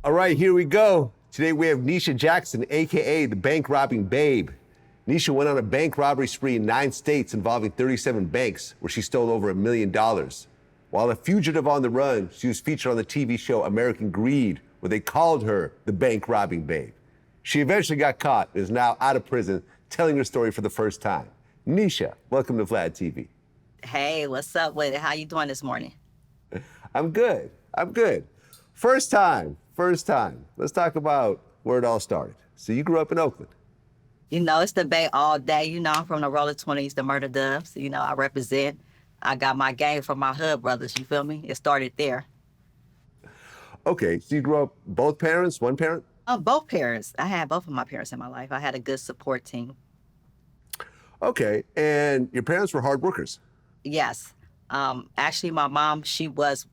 All right, here we go. Today we have Niesha Jackson, AKA the bank robbing babe. Niesha went on a bank robbery spree in 9 states involving 37 banks where she stole over $1 million. While a fugitive on the run, she was featured on the TV show American Greed, where they called her the bank robbing babe. She eventually got caught and is now out of prison telling her story for the first time. Niesha, welcome to Vlad TV. Hey, what's up with it? How you doing this morning? I'm good. First time. Let's talk about where it all started. So you grew up in Oakland. You know, it's the Bay all day. You know, I'm from the Roller 20s, the Murder Doves. You know, I represent. I got my game from my hood brothers, you feel me? It started there. Okay, so you grew up both parents, one parent? Both parents. I had both of my parents in my life. I had a good support team. Okay, and your parents were hard workers? Yes. Actually, my mom, she was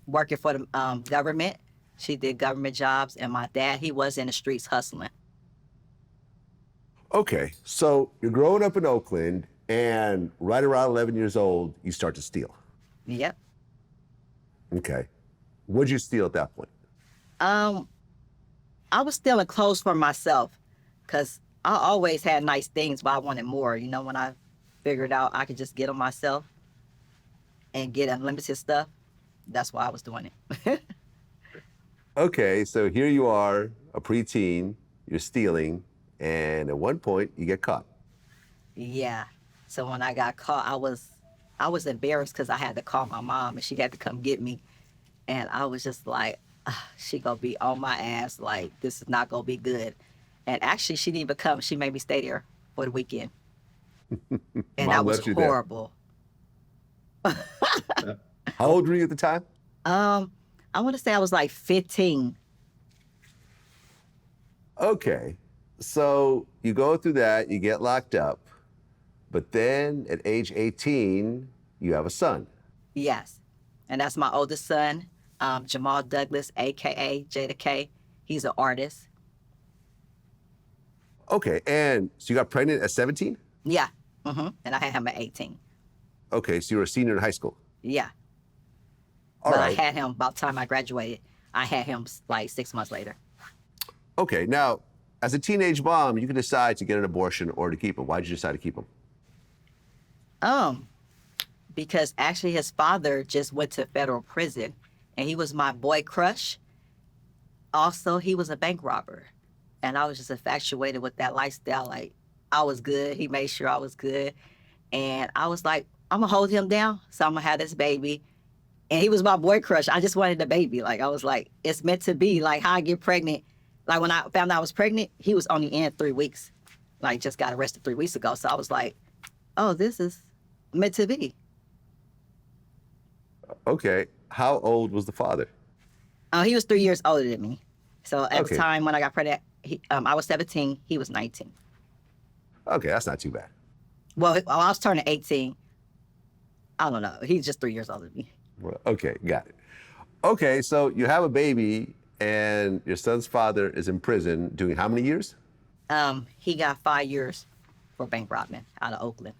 working for the government. She did government jobs, and my dad, he was in the streets hustling. Okay, so you're growing up in Oakland, and right around 11 years old, you start to steal. Yep. Okay. What'd you steal at that point? I was stealing clothes for myself because I always had nice things, but I wanted more. You know, when I figured out I could just get them myself and get unlimited stuff, that's why I was doing it. Okay, so here you are, a preteen, you're stealing, and at one point you get caught. Yeah. So when I got caught, I was embarrassed because I had to call my mom and she had to come get me. And I was just like, she gonna be on my ass, like this is not gonna be good. And actually she didn't even come, she made me stay there for the weekend. And that was horrible. How old were you at the time? I want to say I was like 15. Okay, so you go through that, you get locked up, but then at age 18, you have a son. Yes, and that's my oldest son, Jamal Douglas, AKA Jada K. He's an artist. Okay, and so you got pregnant at 17? Yeah, and I had him at 18. Okay, so you were a senior in high school? Yeah. All but right. I had him about the time I graduated. I had him like 6 months later. Okay, now, as a teenage mom, you can decide to get an abortion or to keep him. Why did you decide to keep him? Because actually his father just went to federal prison and he was my boy crush. Also, he was a bank robber. And I was just infatuated with that lifestyle. Like, I was good. He made sure I was good. And I was like, I'm gonna hold him down, so I'm gonna have this baby. And he was my boy crush. I just wanted the baby. Like, I was like, it's meant to be. Like, how I get pregnant. Like, when I found out I was pregnant, he was only in 3 weeks. Like, just got arrested 3 weeks ago. So I was like, oh, this is meant to be. Okay, how old was the father? He was 3 years older than me. So at Okay. the time when I got pregnant, I was 17, he was 19. Okay, that's not too bad. Well, I was turning 18. I don't know. He's just 3 years older than me. Well, okay, got it. Okay, so you have a baby and your son's father is in prison doing how many years? He got 5 years for bank robbing out of Oakland.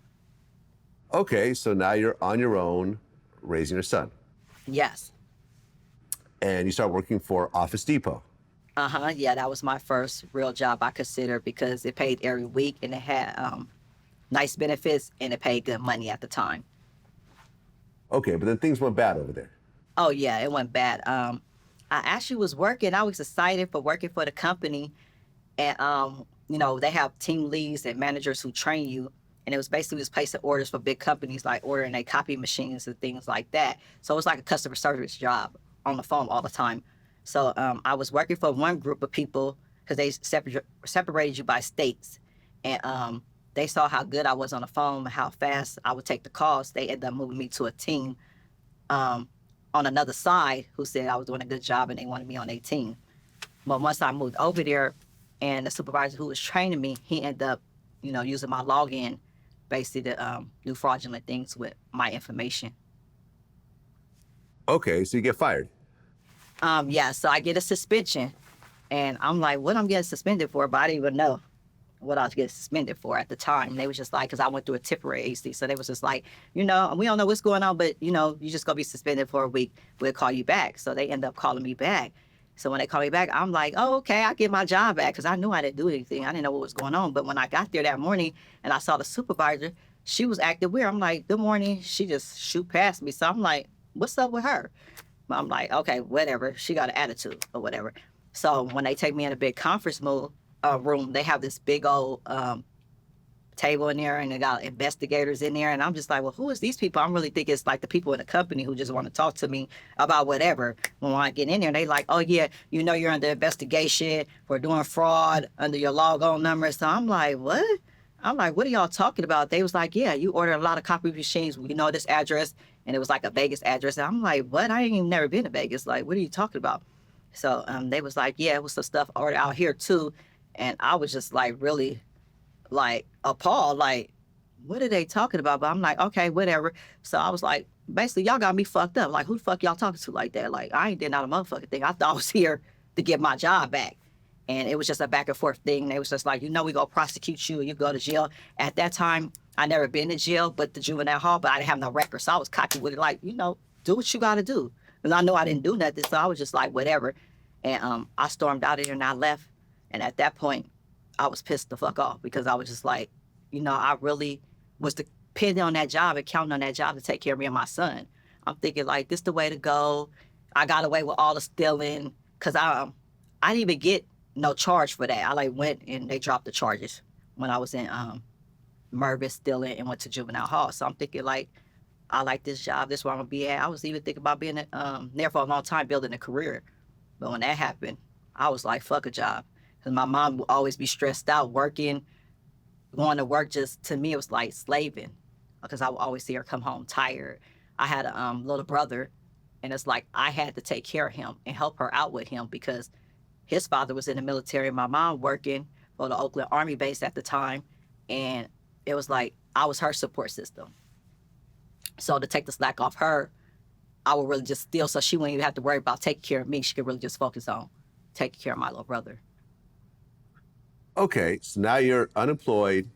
Okay, so now you're on your own raising your son. Yes. And you start working for Office Depot. Yeah, that was my first real job I considered because it paid every week and it had nice benefits and it paid good money at the time. Okay, but then things went bad over there. Oh yeah, it went bad. I actually was working. I was excited for working for the company, and you know, they have team leads and managers who train you, and it was basically just placing orders for big companies like ordering their copy machines and things like that. So it was like a customer service job on the phone all the time. So I was working for one group of people because they separated you by states, and they saw how good I was on the phone, how fast I would take the calls. They ended up moving me to a team on another side who said I was doing a good job and they wanted me on their team. But once I moved over there and the supervisor who was training me, he ended up, you know, using my login basically to do fraudulent things with my information. Okay, so you get fired. Yeah, so I get a suspension and I'm like, what I'm getting suspended for? But I didn't even know what I was getting suspended for at the time. And they was just like, because I went through a temporary AC. So they was just like, you know, we don't know what's going on, but, you know, you just going to be suspended for a week. We'll call you back. So they end up calling me back. So when they called me back, I'm like, oh, okay, I get my job back because I knew I didn't do anything. I didn't know what was going on. But when I got there that morning and I saw the supervisor, she was acting weird. I'm like, good morning. She just shoot past me. So I'm like, what's up with her? I'm like, okay, whatever. She got an attitude or whatever. So when they take me in a big conference room, they have this big old table in there and they got investigators in there. And I'm just like, well, who is these people? I'm really thinking it's like the people in the company who just want to talk to me about whatever. When I get in there, they like, oh yeah, you know, you're under investigation for doing fraud under your logo number. So I'm like, what? I'm like, what are y'all talking about? They was like, yeah, you ordered a lot of copy machines. You know this address. And it was like a Vegas address. And I'm like, what? I ain't even never been to Vegas. Like, what are you talking about? So they was like, yeah, it was some stuff ordered out here too. And I was just like really like appalled, like, what are they talking about? But I'm like, okay, whatever. So I was like, basically, y'all got me fucked up. Like, who the fuck y'all talking to like that? Like, I ain't did not a motherfucking thing. I thought I was here to get my job back. And it was just a back and forth thing. They was just like, you know, we gonna prosecute you and you go to jail. At that time, I never been to jail, but the juvenile hall, but I didn't have no record. So I was cocky with it, like, you know, do what you gotta do. And I know I didn't do nothing, so I was just like, whatever. And I stormed out of there and I left. And at that point, I was pissed the fuck off because I was just like, you know, I really was depending on that job and counting on that job to take care of me and my son. I'm thinking like, this the way to go. I got away with all the stealing because I didn't even get no charge for that. I like went and they dropped the charges when I was in Mervis stealing and went to juvenile hall. So I'm thinking like, I like this job. This is where I'm gonna be at. I was even thinking about being there for a long time, building a career. But when that happened, I was like, fuck a job. Because my mom would always be stressed out, working, going to work. Just to me, it was like slaving because I would always see her come home tired. I had a little brother, and it's like I had to take care of him and help her out with him because his father was in the military. My mom working for the Oakland Army base at the time, and it was like I was her support system. So to take the slack off her, I would really just steal so she wouldn't even have to worry about taking care of me. She could really just focus on taking care of my little brother. Okay, so now you're unemployed,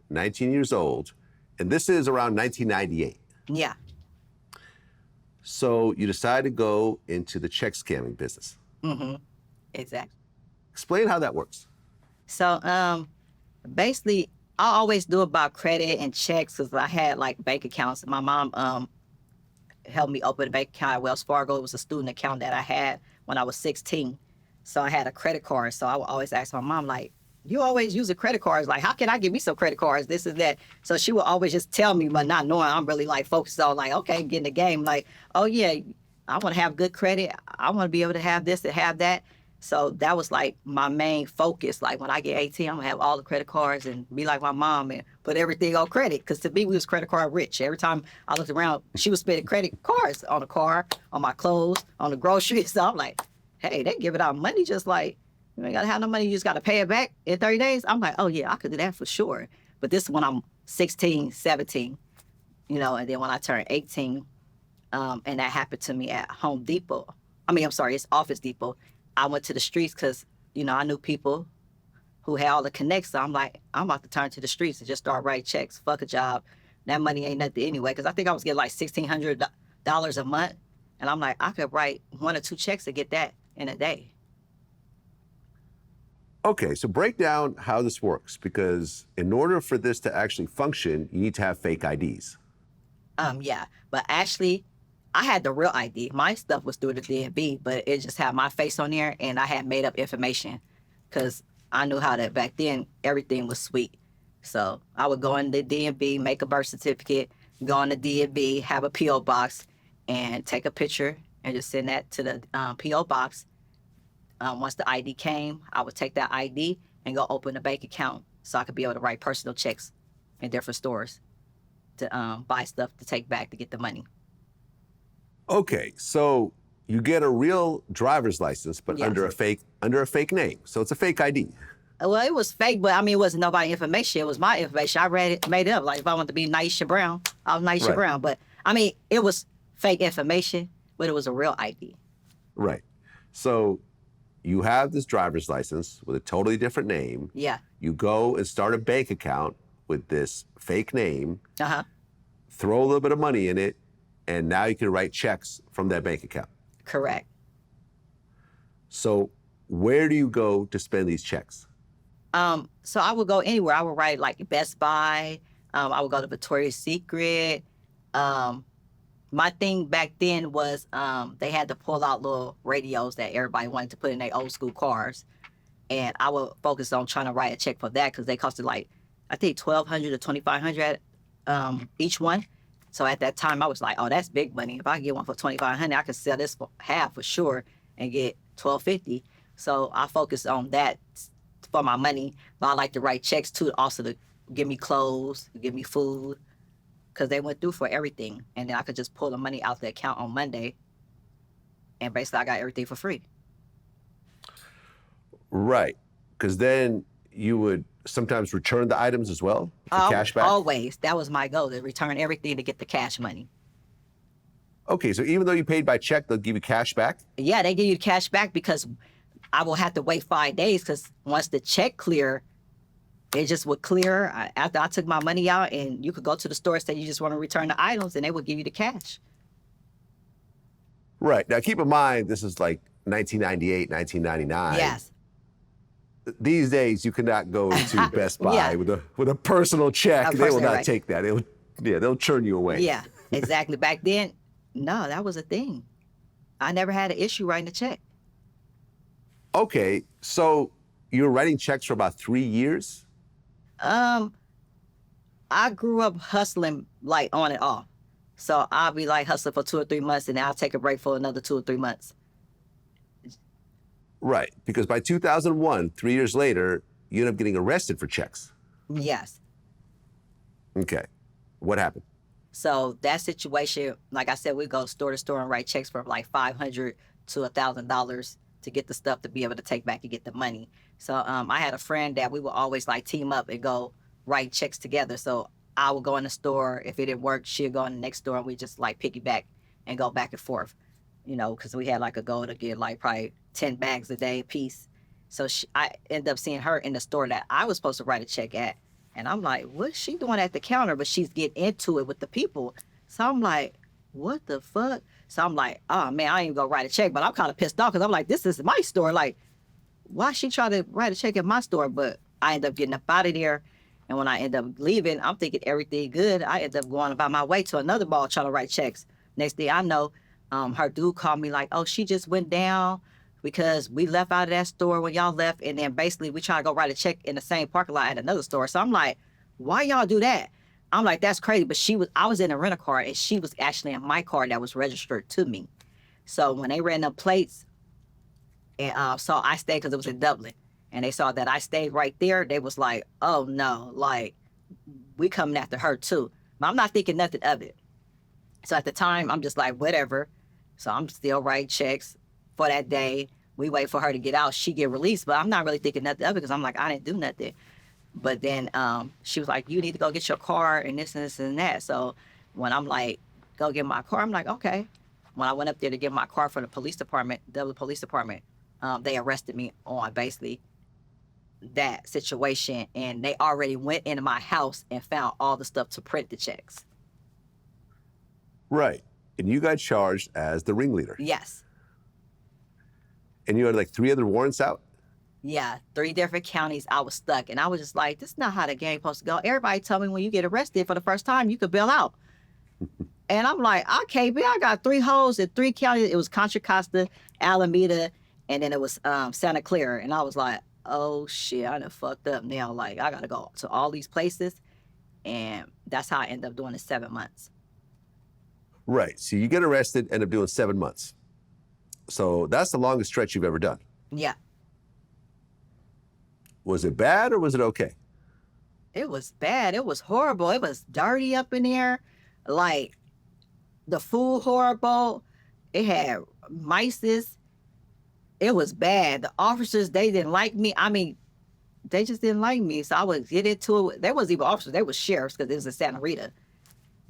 19 years old, and this is around 1998. Yeah. So you decide to go into the check scamming business. Mm-hmm. Exactly. Explain how that works. So basically, I always do about credit and checks because I had like bank accounts. My mom helped me open a bank account at Wells Fargo. It was a student account that I had when I was 16. So I had a credit card. So I would always ask my mom, like, you always use a credit cards. Like, how can I give me some credit cards? This and that. So she would always just tell me, but not knowing I'm really like focused on like, okay, get in the game. Like, oh yeah, I want to have good credit. I want to be able to have this and have that. So that was like my main focus. Like when I get 18, I'm gonna have all the credit cards and be like my mom and put everything on credit. Cause to me, we was credit card rich. Every time I looked around, she was spending credit cards on the car, on my clothes, on the groceries. So I'm like, hey, they giving out money just like, you ain't gotta have no money, you just gotta pay it back in 30 days. I'm like, oh yeah, I could do that for sure. But this is when I'm 16, 17, you know, and then when I turned 18, and that happened to me at Home Depot. It's Office Depot. I went to the streets because, you know, I knew people who had all the connects. So I'm like, I'm about to turn to the streets and just start writing checks. Fuck a job. That money ain't nothing anyway. Because I think I was getting like $1,600 a month. And I'm like, I could write 1 or 2 checks and get that in a day. Okay, so break down how this works, because in order for this to actually function, you need to have fake IDs. Yeah, but actually, I had the real ID. My stuff was through the DMV, but it just had my face on there, and I had made up information because I knew how to, back then, everything was sweet. So I would go in the DMV, make a birth certificate, go on the DMV, have a P.O. box, and take a picture and just send that to the P.O. box. Once the ID came, I would take that ID and go open a bank account so I could be able to write personal checks in different stores to buy stuff to take back to get the money. Okay, so you get a real driver's license, but Yes. under a fake name. So it's a fake ID. Well, it was fake, but I mean, it wasn't nobody's information. It was my information. I read it, made it up. Like if I wanted to be Niesha Brown, I was Niesha Right. Brown. But I mean, it was fake information, but it was a real ID. Right. So you have this driver's license with a totally different name. Yeah. You go and start a bank account with this fake name, Uh-huh. throw a little bit of money in it, and now you can write checks from that bank account. Correct. So where do you go to spend these checks? So I would go anywhere. I would write like Best Buy. I would go to Victoria's Secret. Um, my thing back then was they had to pull out little radios that everybody wanted to put in their old school cars, and I would focus on trying to write a check for that because they costed like I think 1,200 to 2,500 each one. So at that time I was like, oh, that's big money. If I can get one for 2,500, I could sell this for half for sure and get 1,250. So I focused on that for my money. But I like to write checks too, also to give me clothes, give me food, because they went through for everything. And then I could just pull the money out the account on Monday, and basically I got everything for free. Right. Because then you would sometimes return the items as well for cash back? Always. That was my goal, to return everything to get the cash money. Okay, so even though you paid by check, they'll give you cash back? Yeah, they give you the cash back because I will have to wait 5 days because once the check clear, it just would clear after I took my money out, and you could go to the store and say you just want to return the items and they would give you the cash. Right. Now, keep in mind, this is like 1998, 1999. Yes. These days, you cannot go to Best Buy Yeah. with a personal check. A They will personal, not right. take that. They'll churn you away. Yeah, exactly. Back then, no, that was a thing. I never had an issue writing a check. Okay, so you were writing checks for about 3 years? I grew up hustling like on and off. So I'll be like hustling for 2 or 3 months and then I'll take a break for another 2 or 3 months. Right, because by 2001, 3 years later, you end up getting arrested for checks. Yes. Okay, what happened? So that situation, like I said, we go store to store and write checks for like $500 to $1,000 to get the stuff to be able to take back and get the money. So I had a friend that we would always like team up and go write checks together. So I would go in the store. If it didn't work, she'd go in the next store and we just like piggyback and go back and forth, you know, because we had like a goal to get like probably 10 bags a day a piece. So I ended up seeing her in the store that I was supposed to write a check at. And I'm like, what's she doing at the counter? But she's getting into it with the people. So I'm like, what the fuck? So I'm like, oh man, I ain't gonna write a check. But I'm kind of pissed off because I'm like, this is my store. Like, why she try to write a check at my store? But I end up getting up out of there. And when I end up leaving, I'm thinking everything good. I end up going about my way to another mall trying to write checks. Next thing I know, her dude called me like, oh, she just went down because we left out of that store when y'all left. And then basically we try to go write a check in the same parking lot at another store. So I'm like, why y'all do that? I'm like, that's crazy. But I was in a rental car and she was actually in my car that was registered to me. So when they ran the plates, and so I stayed because it was in Dublin. And they saw that I stayed right there. They was like, oh no, like we coming after her too. But I'm not thinking nothing of it. So at the time, I'm just like, whatever. So I'm still writing checks for that day. We wait for her to get out. She get released, but I'm not really thinking nothing of it because I'm like, I didn't do nothing. But then she was like, you need to go get your car and this and this and that. So when I'm like, go get my car, I'm like, okay. When I went up there to get my car for the police department, Dublin Police Department, they arrested me on basically that situation. And they already went into my house and found all the stuff to print the checks. Right, and you got charged as the ringleader. Yes. And you had like 3 other warrants out? Yeah, 3 different counties. I was stuck. And I was just like, this is not how the game supposed to go. Everybody told me when you get arrested for the first time, you could bail out. And I'm like, I can't be. I got 3 holes in 3 counties. It was Contra Costa, Alameda, and then it was Santa Clara. And I was like, oh shit, I done fucked up now. Like, I got to go to all these places. And that's how I ended up doing the 7 months. Right, so you get arrested, end up doing 7 months. So that's the longest stretch you've ever done. Yeah. Was it bad or was it okay? It was bad. It was horrible. It was dirty up in there. Like, the food horrible. It had mice. It was bad. The officers, they didn't like me. I mean, they just didn't like me. So I would get into it. They wasn't even officers. They were sheriffs because it was in Santa Rita.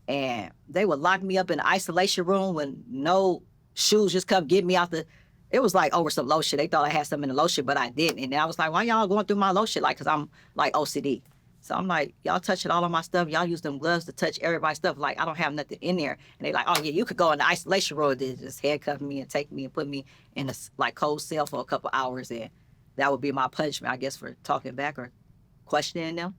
And they would lock me up in the isolation room when no shoes just come get me out the... It was like over some lotion. They thought I had something in the lotion, but I didn't. And I was like, why y'all going through my lotion? Like, because I'm like OCD. So I'm like, y'all touching all of my stuff. Y'all use them gloves to touch everybody's stuff. Like, I don't have nothing in there. And they like, oh yeah, you could go in the isolation room. They just handcuff me and take me and put me in a like cold cell for a couple hours. And that would be my punishment, I guess, for talking back or questioning them.